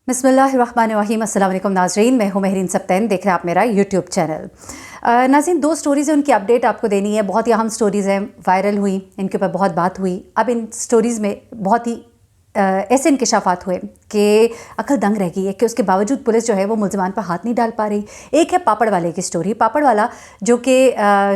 बिस्मिल्लाहिर्रहमानिर्रहीम। अस्सलाम वालेकुम नाज़रीन, मैं हूँ महरीन सब्तैन, देख रहे हैं आप मेरा यूट्यूब चैनल। नाज़रीन, दो स्टोरीज़ हैं, उनकी अपडेट आपको देनी है। बहुत ही अहम स्टोरीज़ हैं, वायरल हुई, इनके ऊपर बहुत बात हुई। अब इन स्टोरीज़ में बहुत ही ऐसे इंकशाफात हुए कि अकल दंग रह गई है कि उसके बावजूद पुलिस जो है वो मुल्ज़िमान पर हाथ नहीं डाल पा रही। एक है पापड़ वाले की स्टोरी। पापड़ वाला जो कि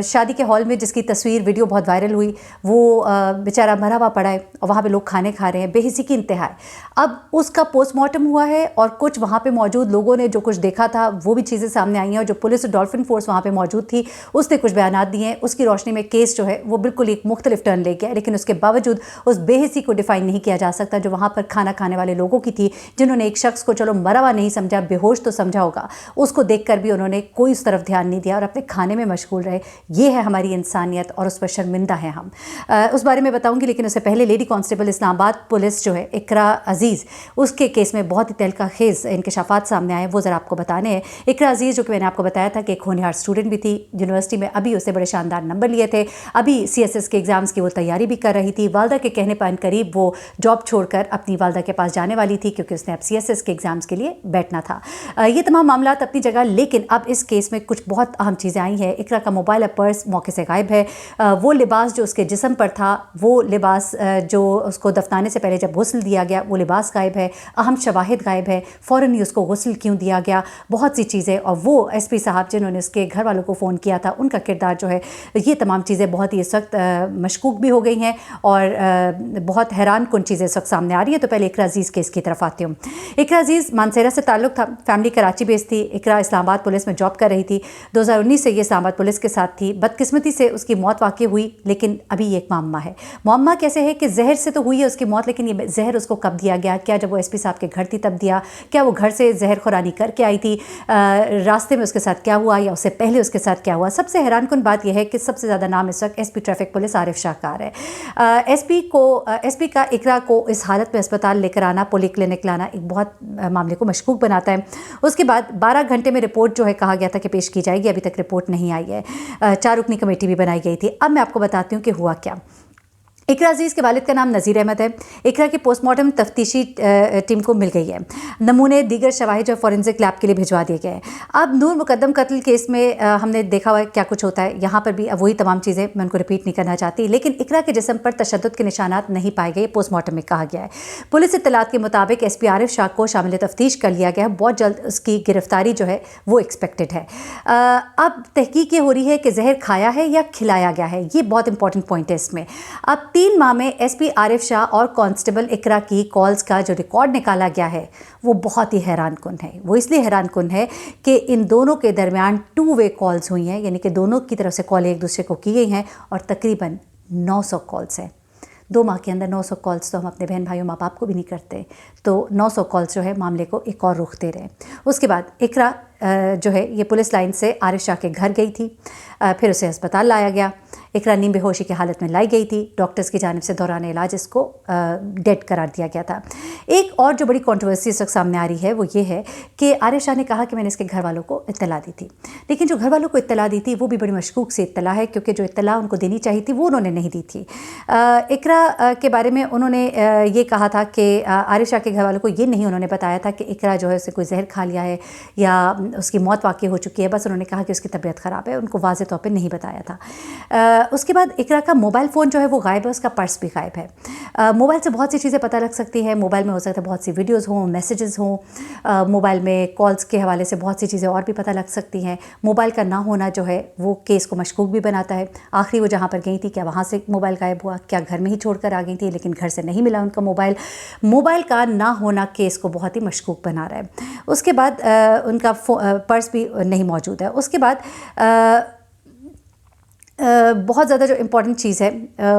शादी के हॉल में जिसकी तस्वीर वीडियो बहुत वायरल हुई, वो बेचारा मरा हुआ पड़ा है और वहाँ पे लोग खाने खा रहे हैं, बेहिसी की इंतहा है। अब उसका पोस्टमार्टम हुआ है और कुछ वहाँ पे मौजूद लोगों ने जो कुछ देखा था वो भी चीज़ें सामने आई हैं, और जो पुलिस और डॉल्फिन फोर्स वहाँ पे मौजूद थी उसने कुछ बयानात दिए हैं। उसकी रोशनी में केस जो है वो बिल्कुल एक मुख्तलिफ टर्न ले गया, लेकिन उसके बावजूद उस बेहिसी को डिफाइन नहीं किया जा सकता जो वहाँ पर खाना खाने वाले लोगों की थी, जिन्होंने एक शख्स को चलो मरा हुआ नहीं समझा, बेहोश तो समझा होगा, उसको देखकर भी उन्होंने कोई उस तरफ ध्यान नहीं दिया और अपने खाने में मशगूल रहे। ये है हमारी इंसानियत और उस पर शर्मिंदा है हम। उस बारे में बताऊंगी, लेकिन उससे पहले लेडी कांस्टेबल इस्लामाबाद पुलिस जो है इकरा अजीज़, उसके केस में बहुत ही तहलका खेज़ इंकशाफात सामने आए, वो ज़रा आपको बताने हैं। इकरा अजीज़ जो कि मैंने आपको बताया था कि एक होनहार स्टूडेंट भी थी यूनिवर्सिटी में, अभी उससे बड़े शानदार नंबर लिए थे, अभी CSS के एग्ज़ाम्स की वो तैयारी भी कर रही थी। वालदा के कहने पर करीब वो जॉब छोड़कर अपनी वालदा के पास जाने वाली थी क्योंकि उसने अब CSS के एग्ज़ाम्स के लिए बैठना था। ये तमाम मामला अपनी जगह, लेकिन अब इस केस में कुछ बहुत अहम चीज़ें आई हैं। इकरा का मोबाइल और पर्स मौके से गायब है। वो लिबास जो उसके जिस्म पर था, वो लिबास जो उसको दफनाने से पहले जब गुस्ल दिया गया, वो लिबास गायब है। अहम शवाहिद गायब है, फ़ौरन ही उसको गुस्ल क्यों दिया गया, बहुत सी चीज़ें। और वो SP साहब जिन्होंने उसके घर वालों को फ़ोन किया था, उनका किरदार जो है, ये तमाम चीज़ें बहुत ही इस वक्त मशकूक भी हो गई हैं और बहुत हैरान कुन चीज़ें इस वक्त सामने आ रही है। तो पहले इकरा अजीज़ केस की तरफ आती हूँ। इकरा अजीज़ मानसेरा से ताल्लुक़ था, फैमिली कराची बेस्ड थी। इकरा इस्लामाबाद पुलिस में जॉब कर रही थी। 2019 से ये इस्लामाबाद पुलिस के साथ थी। बदकिस्मती से उसकी मौत वाक़ई हुई, लेकिन अभी ये एक मामला है। मामला कैसे है कि जहर से तो हुई है उसकी मौत, लेकिन ये जहर उसको कब दिया गया? क्या जब वो SP साहब के घर थी तब दिया? क्या वो घर से जहर खुरानी करके आई थी? रास्ते में उसके साथ क्या हुआ या उससे पहले उसके साथ क्या हुआ? सबसे हैरान कुन बात यह है कि सबसे ज़्यादा नाम इस वक्त SP ट्रैफिक पुलिस आरिफ शाहकार है। SP का इकरा को इस हालत में अस्पताल लेकर आना, पॉलीक्लिनिक लाना, एक बहुत मामले को मशकूक बनाता है। उसके बाद 12 घंटे में रिपोर्ट जो है कहा गया था कि पेश की जाएगी, अभी तक रिपोर्ट नहीं आई है। 4 रुकनी कमेटी भी बनाई गई थी। अब मैं आपको बताती हूँ कि हुआ क्या। इकरा अजीज़ के वालिद का नाम नज़ीर अहमद है। इकरा की पोस्टमार्टम तफ्तीशी टीम को मिल गई है। नमूने दीगर शवाहिद जो फॉरेंसिक लैब के लिए भिजवा दिए गए हैं। अब नूर मुकद्दम कत्ल केस में हमने देखा हुआ है क्या कुछ होता है। यहाँ पर भी अब वही तमाम चीज़ें, मैं उनको रिपीट नहीं करना चाहती, लेकिन इकरा के जिस्म पर तशद्दुद के निशानात नहीं पाए गए, पोस्टमार्टम में कहा गया है। पुलिस इत्तलात के मुताबिक SP आरिफ शाह को शामिल तफ्तीश कर लिया गया है। बहुत जल्द उसकी गिरफ्तारी जो है वो एक्सपेक्टेड है। अब तहकीक ये हो रही है कि जहर खाया है या खिलाया गया है, ये बहुत इंपॉर्टेंट पॉइंट है इसमें। अब 3 माह में SP आरिफ शाह और कांस्टेबल इकरा की कॉल्स का जो रिकॉर्ड निकाला गया है वो बहुत ही हैरान कुन है। वो इसलिए हैरान कुन है कि इन दोनों के दरमियान 2 वे कॉल्स हुई हैं, यानी कि दोनों की तरफ से कॉल एक दूसरे को की गई हैं, और तकरीबन 900 कॉल्स हैं। 2 माह के अंदर 900 कॉल्स तो हम अपने बहन भाइयों माँ बाप को भी नहीं करते। तो 900 कॉल्स जो है मामले को एक और रुख दे रहे हैं। उसके बाद इकरा जो है ये पुलिस लाइन से आरिफ शाह के घर गई थी, फिर उसे अस्पताल लाया गया। इकरा नीम बेहोशी की हालत में लाई गई थी। डॉक्टर्स की जानिब से दौरान इलाज इसको डेड करार दिया गया था। एक और जो बड़ी कंट्रोवर्सी इस वक्त सामने आ रही है वो ये है कि आरिफ शाह ने कहा कि मैंने इसके घर वालों को इत्तला दी थी, लेकिन जो घर वालों को इत्तला दी थी वो भी बड़ी मशकूक सी इत्तला है, क्योंकि जो इत्तला उनको देनी चाहिए थी वो उन्होंने नहीं दी थी। इकरा के बारे में उन्होंने ये कहा था कि आरिफ शाह के घर वालों को ये नहीं उन्होंने बताया था कि इकरा जो है उसे कोई जहर खा लिया है या उसकी मौत वाक़ई हो चुकी है। बस उन्होंने कहा कि उसकी तबीयत ख़राब है, उनको वाज़ेह तौर पर नहीं बताया था। उसके बाद इकरा का मोबाइल फ़ोन जो है वो गायब है, उसका पर्स भी गायब है। मोबाइल से बहुत सी चीज़ें पता लग सकती हैं। मोबाइल में हो सकता है बहुत सी वीडियोज़ हों, मैसेजेस हों, मोबाइल में कॉल्स के हवाले से बहुत सी चीज़ें और भी पता लग सकती हैं। मोबाइल का ना होना जो है वो केस को मशकूक भी बनाता है। आखिरी वो जहाँ पर गई थी, क्या वहाँ से मोबाइल गायब हुआ? क्या घर में ही छोड़ कर आ गई थी लेकिन घर से नहीं मिला उनका मोबाइल? मोबाइल का ना होना केस को बहुत ही मशकूक बना रहा है। उसके बाद उनका पर्स भी नहीं मौजूद है। उसके बाद बहुत ज़्यादा जो इम्पॉर्टेंट चीज़ है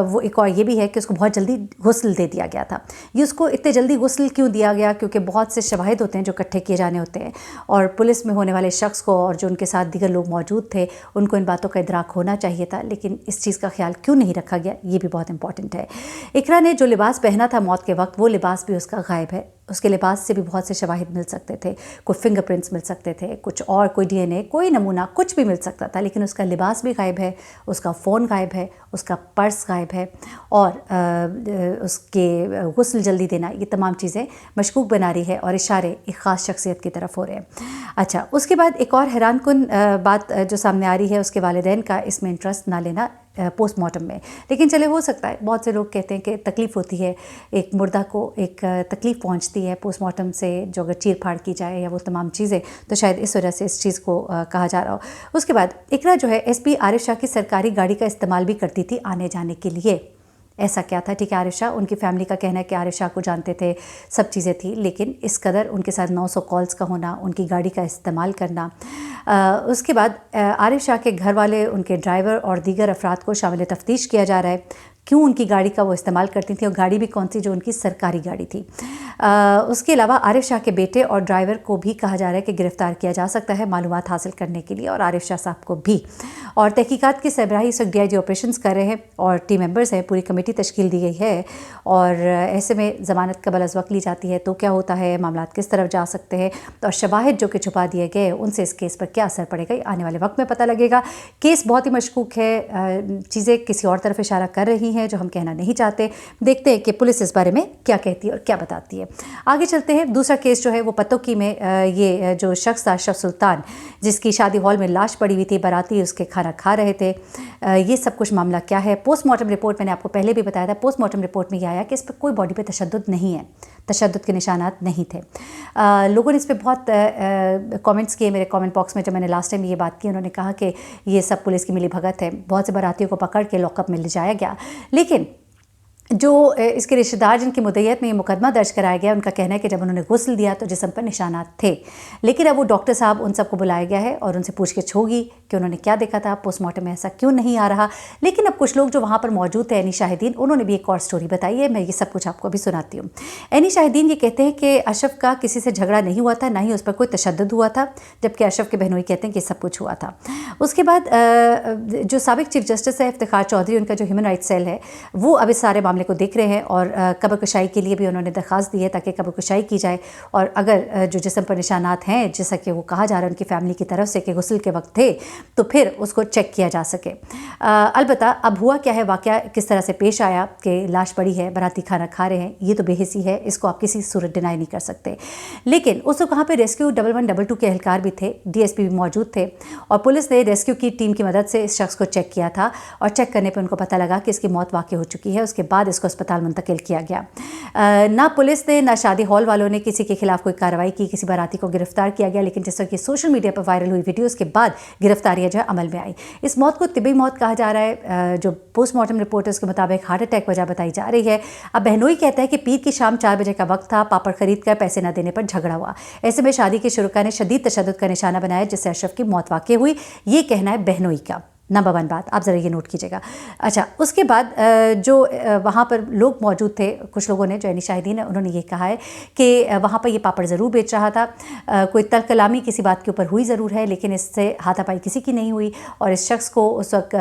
वो एक और ये भी है कि उसको बहुत जल्दी गुस्ल दे दिया गया था। ये उसको इतने जल्दी गुस्ल क्यों दिया गया? क्योंकि बहुत से शवाहिद होते हैं जो इकट्ठे किए जाने होते हैं, और पुलिस में होने वाले शख्स को और जो उनके साथ दीगर लोग मौजूद थे उनको इन बातों का इदराक होना चाहिए था, लेकिन इस चीज़ का ख्याल क्यों नहीं रखा गया, ये भी बहुत इंपॉर्टेंट है। इकरा ने जो लिबास पहना था मौत के वक्त, वो लिबास भी उसका गायब है। اس کے لباس سے بھی بہت سے شواہد مل سکتے تھے، کوئی فنگر پرنٹس مل سکتے تھے، کچھ اور کوئی ڈی این اے، کوئی نمونہ کچھ بھی مل سکتا تھا، لیکن اس کا لباس بھی غائب ہے، اس کا فون غائب ہے، اس کا پرس غائب ہے، اور اس کے غسل جلدی دینا، یہ تمام چیزیں مشکوک بنا رہی ہے اور اشارے ایک خاص شخصیت کی طرف ہو رہے ہیں۔ اچھا، اس کے بعد ایک اور حیران کن بات جو سامنے آ رہی ہے، اس کے والدین کا اس میں انٹرسٹ نہ لینا پوسٹ مارٹم میں، لیکن چلے ہو سکتا ہے، بہت سے لوگ کہتے ہیں کہ تکلیف ہوتی ہے، ایک مردہ کو ایک تکلیف پہنچتی ہے پوسٹ مارٹم سے، جو اگر چیر پھاڑ کی جائے یا وہ تمام چیزیں، تو شاید اس وجہ سے اس چیز کو کہا جا رہا ہو۔ اس کے بعد اقرا جو ہے ایس پی عارف شاہ کی سرکاری گاڑی کا استعمال بھی کرتی تھی آنے جانے کے لیے۔ ایسا کیا تھا؟ ٹھیک ہے، عارف شاہ، ان کی فیملی کا کہنا ہے کہ عارف شاہ کو جانتے تھے، سب چیزیں تھیں، لیکن اس قدر ان کے ساتھ 900 کالز کا ہونا، ان کی گاڑی کا استعمال کرنا۔ اس کے بعد عارف شاہ کے گھر والے، ان کے ڈرائیور اور دیگر افراد کو شامل تفتیش کیا جا رہا ہے، کیوں ان کی گاڑی کا وہ استعمال کرتی تھیں، اور گاڑی بھی کون سی جو ان کی سرکاری گاڑی تھی۔ اس کے علاوہ عارف شاہ کے بیٹے اور ڈرائیور کو بھی کہا جا رہا ہے کہ گرفتار کیا جا سکتا ہے معلومات حاصل کرنے کے لیے، اور عارف شاہ صاحب کو بھی۔ اور تحقیقات کی سربراہی اس وقت ڈی آئی جی آپریشنز کر رہے ہیں، اور ٹیم ممبرز ہیں، پوری کمیٹی تشکیل دی گئی ہے، اور ایسے میں ضمانت قبل از وقت لی جاتی ہے تو کیا ہوتا ہے، معاملات کس طرف جا سکتے ہیں، اور شواہد جو کہ چھپا دیے گئے ان سے اس کیس پر کیا اثر پڑے گا، آنے والے وقت میں پتہ لگے گا۔ کیس بہت ہی مشکوک ہے، چیزیں کسی اور طرف اشارہ کر رہی ہیں جو ہم کہنا نہیں چاہتے۔ دیکھتے ہیں کہ پولیس اس بارے میں کیا کہتی ہے اور کیا بتاتی ہے۔ آگے چلتے ہیں، دوسرا کیس جو ہے وہ پتوکی میں یہ جو شخص تھا اشرف سلطان، جس کی شادی ہال میں لاش پڑی ہوئی تھی، باراتی اس کے کھانا کھا رہے تھے، یہ سب کچھ معاملہ کیا ہے؟ پوسٹ مارٹم رپورٹ میں نے آپ کو پہلے بھی بتایا تھا، پوسٹ مارٹم رپورٹ میں یہ آیا کہ اس پہ کوئی باڈی پہ تشدد نہیں ہے، تشدد کے نشانات نہیں تھے۔ لوگوں نے اس پہ بہت کامنٹس کیے میرے کامنٹ باکس میں، جب میں نے لاسٹ ٹائم یہ بات کی، انہوں نے کہا کہ یہ سب پولیس کی ملی بھگت ہے، بہت سے باراتیوں کو پکڑ کے لاک اپ میں لے جایا گیا، لیکن جو اس کے رشتہ دار جن کی مدعیت میں یہ مقدمہ درج کرایا گیا، ان کا کہنا ہے کہ جب انہوں نے غسل دیا تو جسم پر نشانات تھے، لیکن اب وہ ڈاکٹر صاحب ان سب کو بلایا گیا ہے اور ان سے پوچھ گچھ ہوگی کہ انہوں نے کیا دیکھا تھا، پوسٹ مارٹم میں ایسا کیوں نہیں آ رہا۔ لیکن اب کچھ لوگ جو وہاں پر موجود تھے، عینی شاہدین، انہوں نے بھی ایک اور سٹوری بتائی ہے، میں یہ سب کچھ آپ کو ابھی سناتی ہوں۔ عینی شاہدین یہ کہتے ہیں کہ اشرف کا کسی سے جھگڑا نہیں ہوا تھا، نہ ہی اس پر کوئی تشدد ہوا تھا، جبکہ اشرف کے بہنوئی کہتے ہیں کہ یہ سب کچھ ہوا تھا۔ اس کے بعد جو سابق چیف جسٹس ہے افتخار چودھری، ان کا جو ہیومن رائٹس سیل ہے، وہ اب اس سارے معاملے کو دیکھ رہے ہیں، اور قبر کشائی کے لیے بھی انہوں نے درخواست دی ہے تاکہ قبر کشائی کی جائے، اور اگر جو جسم پر نشانات ہیں، جیسا کہ وہ کہا جا رہا ہے ان کی فیملی کی طرف سے کہ غسل کے وقت تھے، تو پھر اس کو چیک کیا جا سکے۔ البتہ اب ہوا کیا ہے، واقعہ کس طرح سے پیش آیا کہ لاش پڑی ہے، باراتی کھانا کھا رہے ہیں، یہ تو بے حسی ہے، اس کو آپ کسی صورت ڈینائی نہیں کر سکتے۔ لیکن اس وقت وہاں پہ ریسکیو 1122 کے اہلکار بھی تھے، ڈی ایس پی بھی موجود تھے، اور پولیس نے ریسکیو کی ٹیم کی مدد سے اس شخص کو چیک کیا تھا، اور چیک کرنے پہ ان کو پتہ لگا کہ اس کی موت واقع ہو چکی ہے۔ اس کے بعد اس کو اسپتال منتقل کیا گیا۔ نہ پولیس نے، نہ شادی ہال والوں نے کسی کے خلاف کوئی کارروائی کی، کسی باراتی کو گرفتار کیا گیا، لیکن جس وقت یہ سوشل میڈیا پر وائرل ہوئی ویڈیوز کے بعد گرفتاریاں جو ہے عمل میں آئی۔ اس موت کو طبی موت کہا جا رہا ہے، جو پوسٹ مارٹم رپورٹرز کے مطابق ہارٹ اٹیک وجہ بتائی جا رہی ہے۔ اب بہنوئی کہتا ہے کہ پیر کی شام 4 بجے کا وقت تھا، پاپڑ خرید کر پیسے نہ دینے پر جھگڑا ہوا، ایسے میں شادی کے شرکاء نے شدید تشدد کا نشانہ بنایا، جس سے اشرف کی موت واقع ہوئی، یہ کہنا ہے بہنوئی کا۔ نمبر 1 بات آپ ذرا یہ نوٹ کیجیے گا۔ اچھا، اس کے بعد جو وہاں پر لوگ موجود تھے، کچھ لوگوں نے، جو عینی شاہدین ہیں، انہوں نے یہ کہا ہے کہ وہاں پر یہ پاپڑ ضرور بیچ رہا تھا، کوئی تلخ کلامی کسی بات کے اوپر ہوئی ضرور ہے، لیکن اس سے ہاتھا پائی کسی کی نہیں ہوئی، اور اس شخص کو اس وقت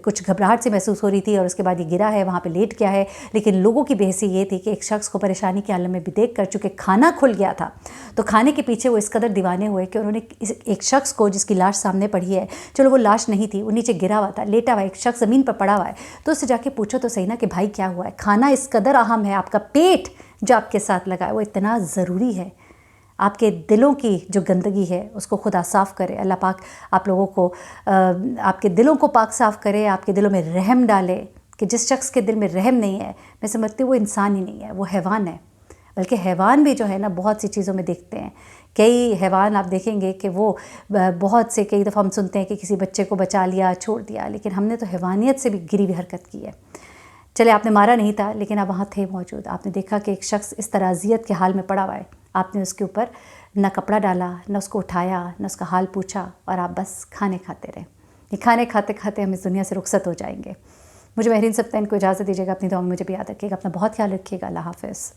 کچھ گھبراہٹ سے محسوس ہو رہی تھی، اور اس کے بعد یہ گرا ہے، وہاں پہ لیٹ گیا ہے۔ لیکن لوگوں کی بحث یہ تھی کہ ایک شخص کو پریشانی کے عالم میں بھی دیکھ کر، چونکہ کھانا کھل گیا تھا، تو کھانے کے پیچھے وہ اس قدر دیوانے ہوئے کہ انہوں نے ایک شخص کو، جس کی لاش سامنے پڑی ہے، چلو وہ لاش نہیں تھی، وہ نیچے گرا ہوا تھا، لیٹا ہوا ایک شخص زمین پر پڑا ہوا ہے، تو اس سے جا کے پوچھو تو صحیح نا کہ بھائی کیا ہوا ہے۔ کھانا اس قدر اہم ہے، آپ کا پیٹ جو آپ کے ساتھ لگا ہے وہ اتنا ضروری ہے، آپ کے دلوں کی جو گندگی ہے اس کو خدا صاف کرے، اللہ پاک آپ لوگوں کو، آپ کے دلوں کو پاک صاف کرے، آپ کے دلوں میں رحم ڈالے، کہ جس شخص کے دل میں رحم نہیں ہے، میں سمجھتی ہوں وہ انسان ہی نہیں ہے، وہ حیوان ہے۔ بلکہ حیوان بھی جو ہے نا، بہت سی چیزوں میں دیکھتے ہیں، کئی حیوان آپ دیکھیں گے کہ وہ بہت سے، کئی دفعہ ہم سنتے ہیں کہ کسی بچے کو بچا لیا، چھوڑ دیا، لیکن ہم نے تو حیوانیت سے بھی گری ہوئی حرکت کی ہے۔ چلے آپ نے مارا نہیں تھا، لیکن آپ وہاں تھے موجود، آپ نے دیکھا کہ ایک شخص اس طرح اذیت کے حال میں پڑا ہوا ہے، آپ نے اس کے اوپر نہ کپڑا ڈالا، نہ اس کو اٹھایا، نہ اس کا حال پوچھا، اور آپ بس کھانے کھاتے رہے۔ یہ کھانے کھاتے کھاتے ہم اس دنیا سے رخصت ہو جائیں گے۔ مجھے مہرین سبطین کو اجازت دیجیے گا، اپنی دعا میں مجھے بھی یاد رکھیے گا، اپنا بہت خیال رکھیے گا، اللہ حافظ۔